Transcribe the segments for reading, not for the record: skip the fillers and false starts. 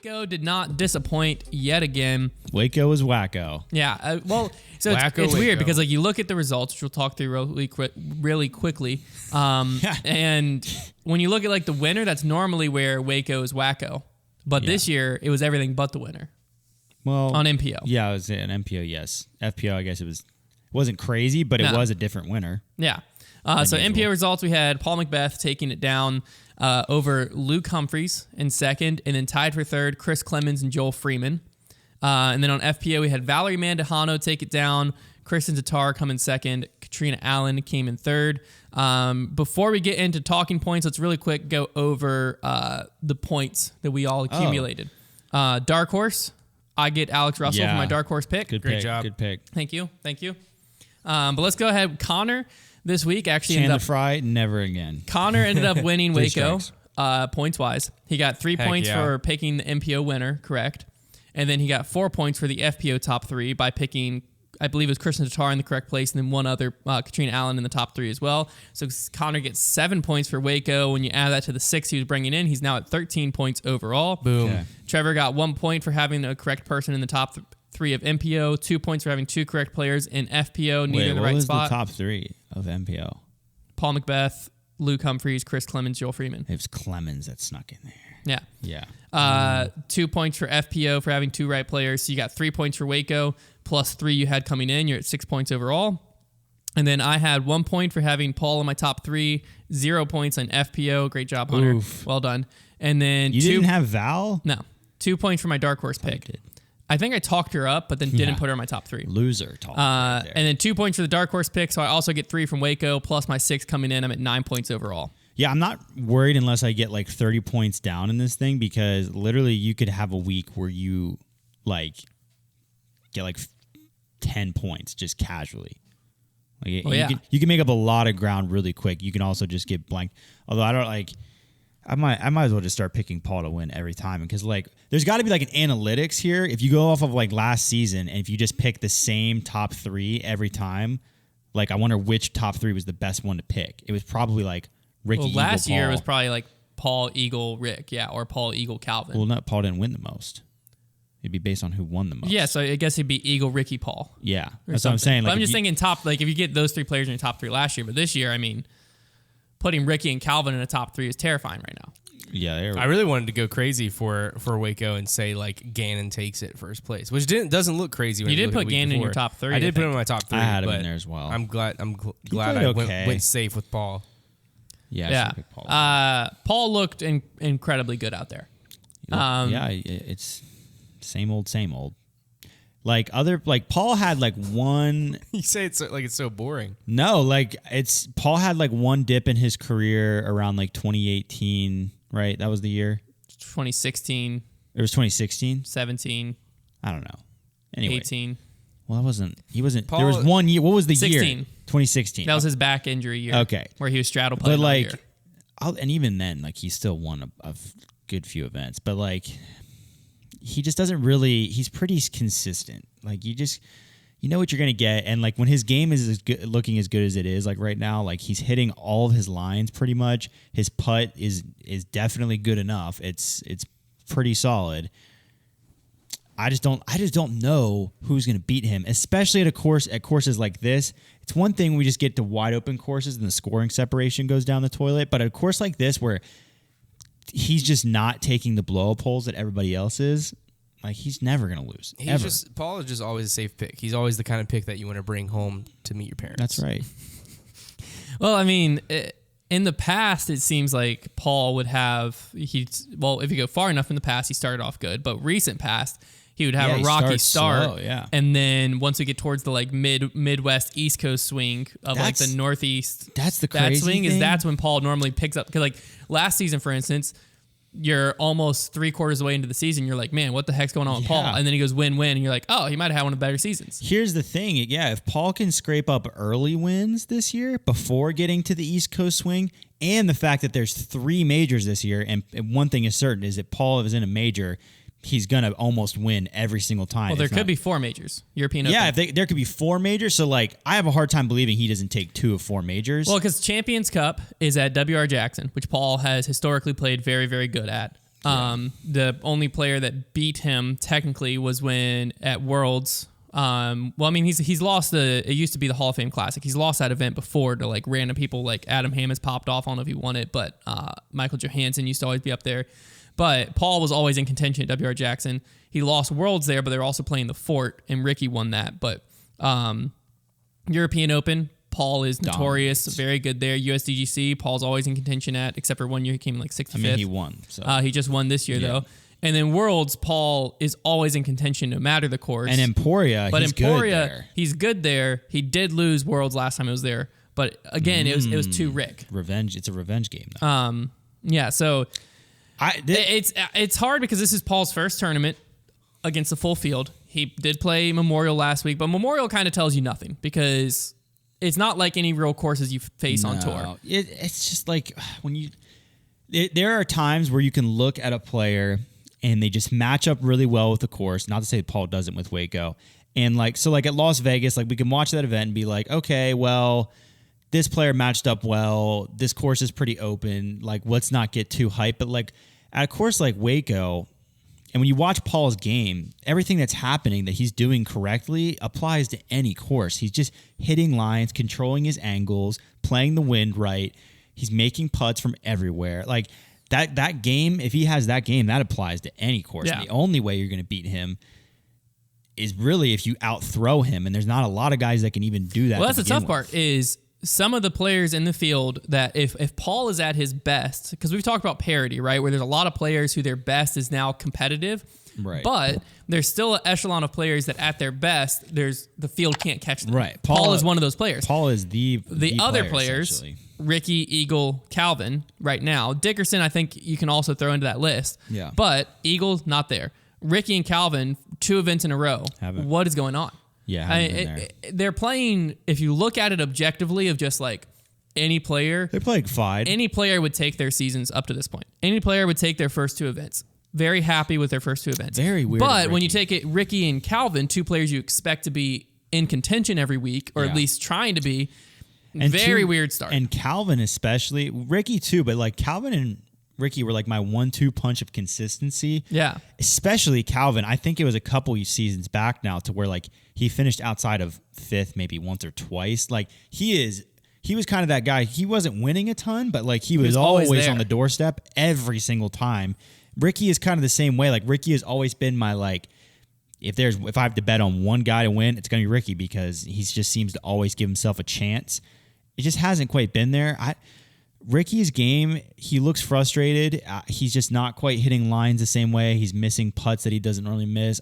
Waco did not disappoint yet again. Waco is wacko. Yeah, so it's weird because like you look at the results, which we'll talk through really quickly, and when you look at like the winner, that's normally where Waco is wacko, but this year it was everything but the winner. Well, on MPO, yeah, it was an MPO. Yes, FPO, I guess it wasn't crazy, but it was a different winner. Yeah. So MPO results, we had Paul McBeth taking it down over Luke Humphreys in second, and then tied for third, Chris Clemens and Joel Freeman. And then on FPO, we had Valerie Mandujano take it down, Kristen Tatar come in second, Katrina Allen came in third. Before we get into talking points, let's really quick go over the points that we all accumulated. Dark Horse, I get Alex Russell for my Dark Horse pick. Great job. Good pick. Thank you. But let's go ahead. Connor this week actually Chandler Fry, never again. Connor ended up winning Waco points-wise. He got 3 points for picking the MPO winner, correct. And then he got 4 points for the FPO top three by picking, I believe it was Kristen Tatar in the correct place, and then one other, Katrina Allen in the top three as well. So Connor gets 7 points for Waco. When you add that to the 6 he was bringing in, he's now at 13 points overall. Boom. Okay. Trevor got 1 point for having the correct person in the top three of MPO, 2 points for having two correct players in FPO, neither in the right spot. What was the top three of MPO? Paul McBeth, Luke Humphreys, Chris Clemens, Joel Freeman. It was Clemens that snuck in there. Yeah. 2 points for FPO for having two right players. So you got 3 points for Waco, plus 3 you had coming in. You're at 6 points overall. And then I had 1 point for having Paul in my top three, 0 points on FPO. Great job, Hunter. Oof. Well done. And then you didn't have Val? No. 2 points for my Dark Horse pick. I think I talked her up, but then didn't put her in my top three. Loser talk. Right there. And then 2 points for the Dark Horse pick, so I also get 3 from Waco, plus my 6 coming in. I'm at 9 points overall. Yeah, I'm not worried unless I get like 30 points down in this thing, because literally you could have a week where you like get like 10 points just casually. Like you can make up a lot of ground really quick. You can also just get blanked. Although I don't like. I might as well just start picking Paul to win every time, because like there's got to be like an analytics here. If you go off of like last season and if you just pick the same top three every time, like I wonder which top three was the best one to pick. It was probably like Ricky. Well, last Eagle, year Paul. it was probably like Paul, Eagle, Rick, or Paul, Eagle, Calvin. Well, Paul didn't win the most. It'd be based on who won the most. Yeah, so I guess it'd be Eagle, Ricky, Paul. Yeah, that's what I'm saying. Like, but I'm just thinking top. Like if you get those three players in your top three last year, but this year, I mean, putting Ricky and Calvin in the top three is terrifying right now. Yeah, I really wanted to go crazy for Waco and say like Gannon takes it first place, which doesn't look crazy. When you did put Gannon in your top three. I did put him in my top three. I had him in there as well. I'm glad I went safe with Paul. Yeah. Paul looked incredibly good out there. It's same old. Like Paul had like one. You say it's so boring. No, like Paul had like one dip in his career around like 2018, right? That was the year. 2016. It was 2016. 17. I don't know. Anyway, 18. Well, he wasn't. Paul, there was 1 year. What was the 16. year? 2016. That was his back injury year. Okay, where he was straddle playing. But like, and even then, like he still won a good few events. But like, he just doesn't really. He's pretty consistent. Like you know what you're gonna get, and like when his game is looking as good as it is, like right now, like he's hitting all of his lines pretty much. His putt is definitely good enough. It's pretty solid. I just don't know who's gonna beat him, especially at courses like this. It's one thing we just get to wide open courses and the scoring separation goes down the toilet, but at a course like this where he's just not taking the blow up holes that everybody else is. Like he's never gonna lose. Paul is just always a safe pick. He's always the kind of pick that you want to bring home to meet your parents. That's right. Well, I mean, in the past, it seems like Paul would have if you go far enough in the past, he started off good, but recent past, he would have a rocky start, slow, and then once we get towards the like Midwest East Coast swing of like the Northeast, that's the crazy thing. That's when Paul normally picks up. Because like last season, for instance, you're almost 3/4 of the way into the season. You're like, man, what the heck's going on with Paul? And then he goes win, and you're like, oh, he might have had one of the better seasons. Here's the thing. Yeah, if Paul can scrape up early wins this year before getting to the East Coast swing, and the fact that there's 3 majors this year, and one thing is certain is that Paul is in a major, he's going to almost win every single time. Well, there could be 4 majors. European Open. Yeah, there could be 4 majors. So, like, I have a hard time believing he doesn't take 2 of 4 majors. Well, because Champions Cup is at WR Jackson, which Paul has historically played very, very good at. The only player that beat him technically was when at Worlds. He's lost it used to be the Hall of Fame Classic. He's lost that event before to like random people like Adam Hammonds popped off. I don't know if he won it, but Michael Johansson used to always be up there. But Paul was always in contention at WR Jackson. He lost Worlds there, but they were also playing the Fort, and Ricky won that. But European Open, Paul is notorious, very good there. USDGC, Paul's always in contention at, except for one year he came in like 65th. I mean, he won. So. He just won this year, though. And then Worlds, Paul is always in contention no matter the course. And Emporia, he's good there. He did lose Worlds last time it was there. But again, it was too Rick. Revenge. It's a revenge game, though. So it's hard because this is Paul's first tournament against the full field. He did play Memorial last week, but Memorial kind of tells you nothing because it's not like any real courses you face on tour. It's just like when you... There are times where you can look at a player and they just match up really well with the course. Not to say Paul doesn't with Waco. And like at Las Vegas, like we can watch that event and be like, okay, well, this player matched up well. This course is pretty open. Like, let's not get too hyped. But like at a course like Waco, and when you watch Paul's game, everything that's happening that he's doing correctly applies to any course. He's just hitting lines, controlling his angles, playing the wind right. He's making putts from everywhere. Like that game, if he has that game, that applies to any course. Yeah. The only way you're going to beat him is really if you out-throw him, and there's not a lot of guys that can even do that. Well, that's the tough part is some of the players in the field that if Paul is at his best, because we've talked about parity, right, where there's a lot of players who their best is now competitive, right? But there's still an echelon of players that at their best, the field can't catch them. Right. Paul is one of those players. Paul is the other player, players, Ricky, Eagle, Calvin, right now. Dickerson, I think you can also throw into that list. Yeah. But Eagle's not there. Ricky and Calvin, 2 events in a row. What is going on? Yeah, they're playing, if you look at it objectively of just like any player. They're playing fine. Any player would take their seasons up to this point. Any player would take their first 2 events. Very happy with their first 2 events. Very weird. But when you take it, Ricky and Calvin, 2 players you expect to be in contention every week, or at least trying to be, and very weird start. And Calvin especially, Ricky too, but like Calvin and Ricky were like my 1-2 punch of consistency. Yeah. Especially Calvin. I think it was a couple seasons back now to where like he finished outside of 5th maybe once or twice. Like he was kind of that guy. He wasn't winning a ton, but like he was always on the doorstep every single time. Ricky is kind of the same way. Like Ricky has always been my like, if I have to bet on one guy to win, it's going to be Ricky because he just seems to always give himself a chance. It just hasn't quite been there. Ricky's game, he looks frustrated. He's just not quite hitting lines the same way. He's missing putts that he doesn't really miss.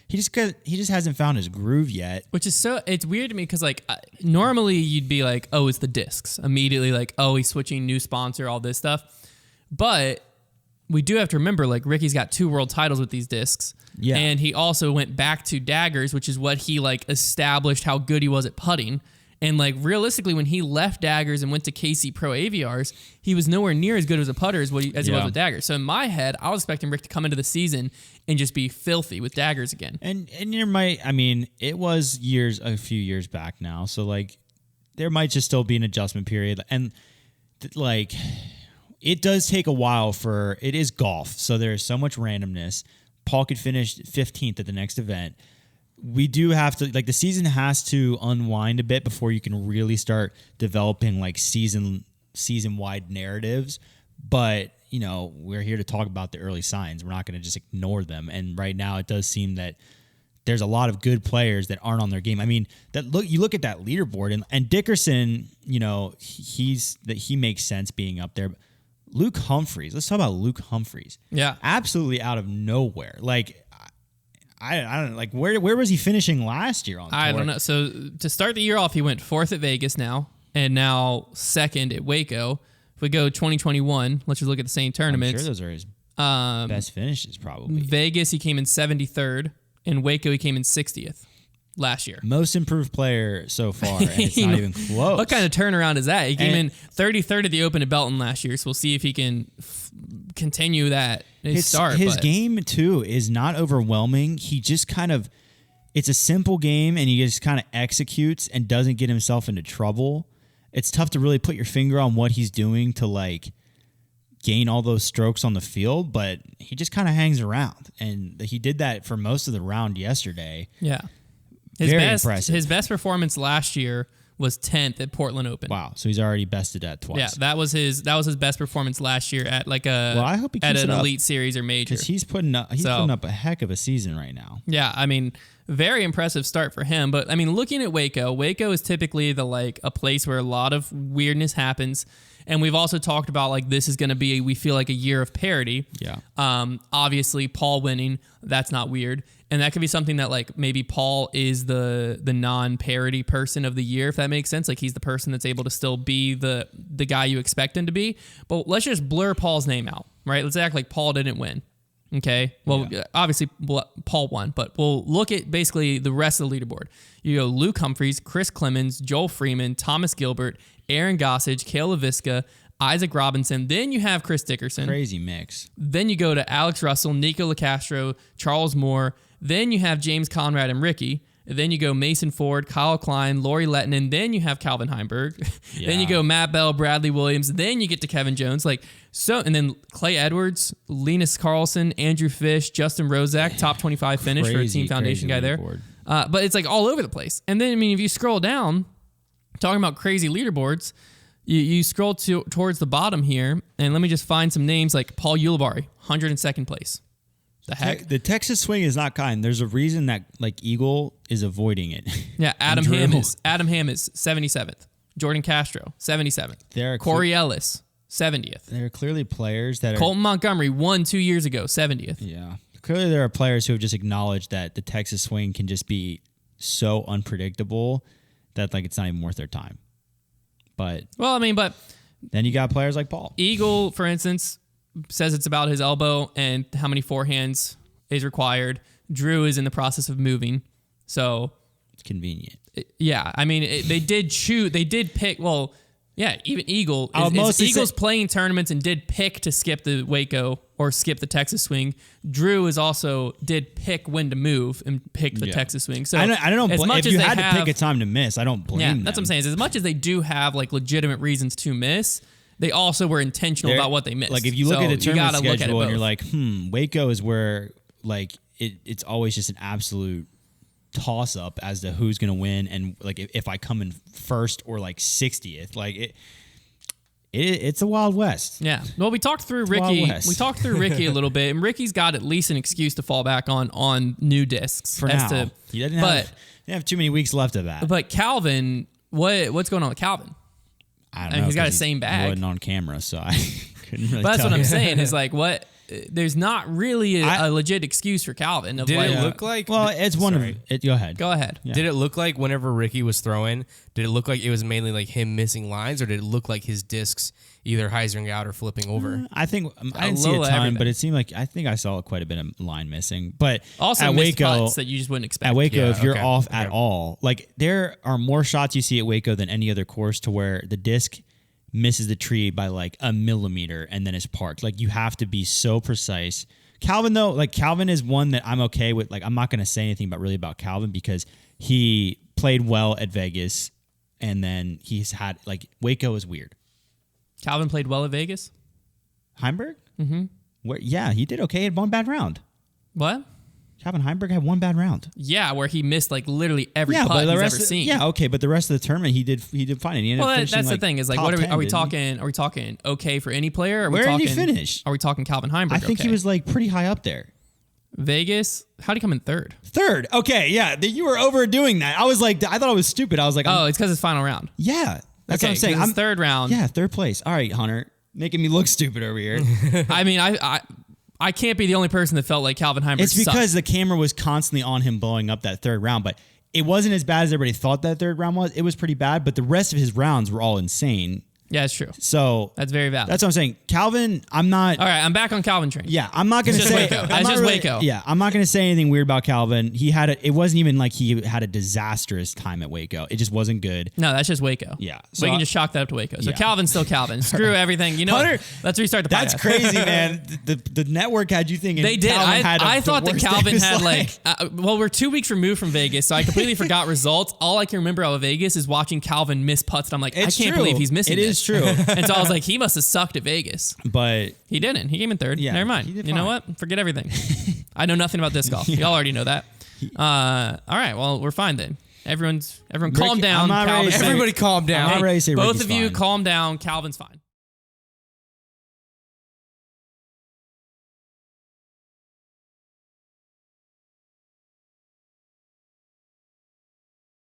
He just hasn't found his groove yet. Which is it's weird to me because like normally you'd be like, oh, it's the discs. Immediately like, oh, he's switching new sponsor, all this stuff. But we do have to remember like Ricky's got 2 world titles with these discs. Yeah. And he also went back to daggers, which is what he like established how good he was at putting. And like realistically, when he left daggers and went to KC Pro AVRs, he was nowhere near as good as a putter as he was with daggers. So in my head, I was expecting Rick to come into the season and just be filthy with daggers again. And it was a few years back now, so like there might just still be an adjustment period, and like it does take a while it is golf, so there's so much randomness. Paul could finish 15th at the next event. We do have to, like, the season has to unwind a bit before you can really start developing like season-wide narratives. But, we're here to talk about the early signs. We're not going to just ignore them. And right now it does seem that there's a lot of good players that aren't on their game. I mean, you look at that leaderboard and Dickerson, he makes sense being up there. Luke Humphreys, let's talk about Luke Humphreys. Yeah. Absolutely out of nowhere. Like, I don't know, like where was he finishing last year on tour? I don't know. So to start the year off, he went 4th at Vegas now, and now 2nd at Waco. If we go 2021, let's just look at the same tournaments. I'm sure those are his best finishes, probably. Vegas, he came in 73rd. In Waco, he came in 60th last year. Most improved player so far, and it's not even close. What kind of turnaround is that? He came in 33rd at the Open at Belton last year, so we'll see if he can continue that. His game, too, is not overwhelming. He just kind of, it's a simple game, and he just kind of executes and doesn't get himself into trouble. It's tough to really put your finger on what he's doing to, like, gain all those strokes on the field, but he just kind of hangs around. And he did that for most of the round yesterday. Yeah. Very impressive. His best performance last year was 10th at Portland Open. Wow. So he's already bested that twice. Yeah, that was his best performance last year at like I hope he at keeps an it up, elite series or major. because he's putting up a heck of a season right now. Yeah, I mean, very impressive start for him. But I mean, looking at Waco is typically a place where a lot of weirdness happens. And we've also talked about like this is going to be, we feel like, a year of parity. Yeah. Obviously, Paul winning, that's not weird. And that could be something that like maybe Paul is the non-parity person of the year, if that makes sense. Like he's the person that's able to still be the guy you expect him to be. But let's just blur Paul's name out, right? Let's act like Paul didn't win. Okay. Well, obviously Paul won, but we'll look at basically the rest of the leaderboard. You go Luke Humphreys, Chris Clemens, Joel Freeman, Thomas Gilbert, Aaron Gossage, Kale LaVisca, Isaac Robinson. Then you have Chris Dickerson. Crazy mix. Then you go to Alex Russell, Nico LaCastro, Charles Moore. Then you have James Conrad and Ricky. Then you go Mason Ford, Kyle Klein, Lori Lettinen. Then you have Calvin Heimberg. Yeah. Then you go Matt Bell, Bradley Williams. Then you get to Kevin Jones. And then Clay Edwards, Linus Carlson, Andrew Fish, Justin Rozak, top 25 finish for a Team Foundation guy there. But it's like all over the place. And then, I mean, if you scroll down, talking about crazy leaderboards, you scroll towards the bottom here, and let me just find some names like Paul Ulibarri, 102nd place. The heck? The Texas swing is not kind. There's a reason that like Eagle is avoiding it. Yeah, Adam Ham is 77th. Jordan Castro, 77th. Corey Ellis, 70th. There are clearly players that Colton Montgomery won 2 years ago, 70th. Yeah. Clearly there are players who have just acknowledged that the Texas swing can just be so unpredictable that like it's not even worth their time. But then you got players like Paul. Eagle, for instance, says it's about his elbow and how many forehands is required. Drew is in the process of moving, so it's convenient. Yeah, I mean, they did pick. Well, yeah, even Eagle. Eagle's playing tournaments and did pick to skip the Waco or skip the Texas swing. Drew did pick when to move and pick the Texas swing. So I don't blame. If you had to pick a time to miss, I don't blame them. That's what I'm saying. Is as much as they do have like legitimate reasons to miss, they also were intentional about what they missed. Like if you look at the tournament schedule and you're like, Waco is where like it's always just an absolute toss up as to who's going to win, and like if I come in first or like 60th, like it's a Wild West. Yeah. Well, we talked through Ricky. We talked through Ricky a little bit, and Ricky's got at least an excuse to fall back on new discs for now. He didn't have too many weeks left of that. But Calvin, what's going on with Calvin? I don't know. He's got the same bag. He wasn't on camera, so I couldn't really. But that's tell what you. I'm saying is like what. There's not really a legit excuse for Calvin. Did it look like? Well, it's one of it. Go ahead. Go ahead. Yeah. Did it look like whenever Ricky was throwing? Did it look like it was mainly like him missing lines, or did it look like his discs either hyzering out or flipping over? I think I didn't see a ton, but it seemed like I think I saw quite a bit of line missing. But also at missed Waco, putts that you just wouldn't expect. At Waco, if you're off at all, like there are more shots you see at Waco than any other course to where the disc misses the tree by like a millimeter and then is parked. Like you have to be so precise. Calvin though, like Calvin is one that I'm okay with. Like I'm not going to say anything about Calvin because he played well at Vegas, and then he's had like Waco is weird. Calvin played well at Vegas. Heimberg? Mm-hmm. Yeah, he did okay. He had one bad round. What? Calvin Heimberg had one bad round. Yeah, where he missed like literally every putt he's ever seen. Yeah, okay, but the rest of the tournament he did fine. And he ended up finishing that's the thing is like, what are we talking? Are we talking okay for any player? Where did he finish? Are we talking Calvin Heimberg? I think he was like pretty high up there. Vegas, how did he come in third? Third, okay, yeah. You were overdoing that. I was like, I thought it was stupid. I was like, it's because it's final round. Yeah, that's what I'm saying. I'm third round. Yeah, third place. All right, Hunter, making me look stupid over here. I mean, I can't be the only person that felt like Calvin Heimberg It's because the camera was constantly on him blowing up that third round, but it wasn't as bad as everybody thought that third round was. It was pretty bad, but the rest of his rounds were all insane. Yeah, it's true. So that's very valid. That's what I'm saying. Calvin, I'm not. All right, I'm back on Calvin train. Yeah, I'm not going to say. Waco. That's just Waco. Yeah, I'm not going to say anything weird about Calvin. It wasn't even like he had a disastrous time at Waco. It just wasn't good. No, that's just Waco. Yeah, so we can just chalk that up to Waco. So Calvin's still Calvin. Screw everything. You know, Hunter, let's restart the podcast. That's crazy, man. The network had you thinking they did. I thought that Calvin had well, we're 2 weeks removed from Vegas, so I completely forgot results. All I can remember out of Vegas is watching Calvin miss putts, and I'm like, I can't believe he's missing. It is is true. And so I was like, he must have sucked at Vegas. But He didn't. He came in third. Yeah, Never mind. he did You know fine. what? Forget everything. I know nothing about disc golf. Y'all already know that. All right. Well, we're fine then. Everyone calm down. I'm not ready to say- Everybody calm down. I'm not ready to say Both Ricky's of you fine. calm down. Calvin's fine.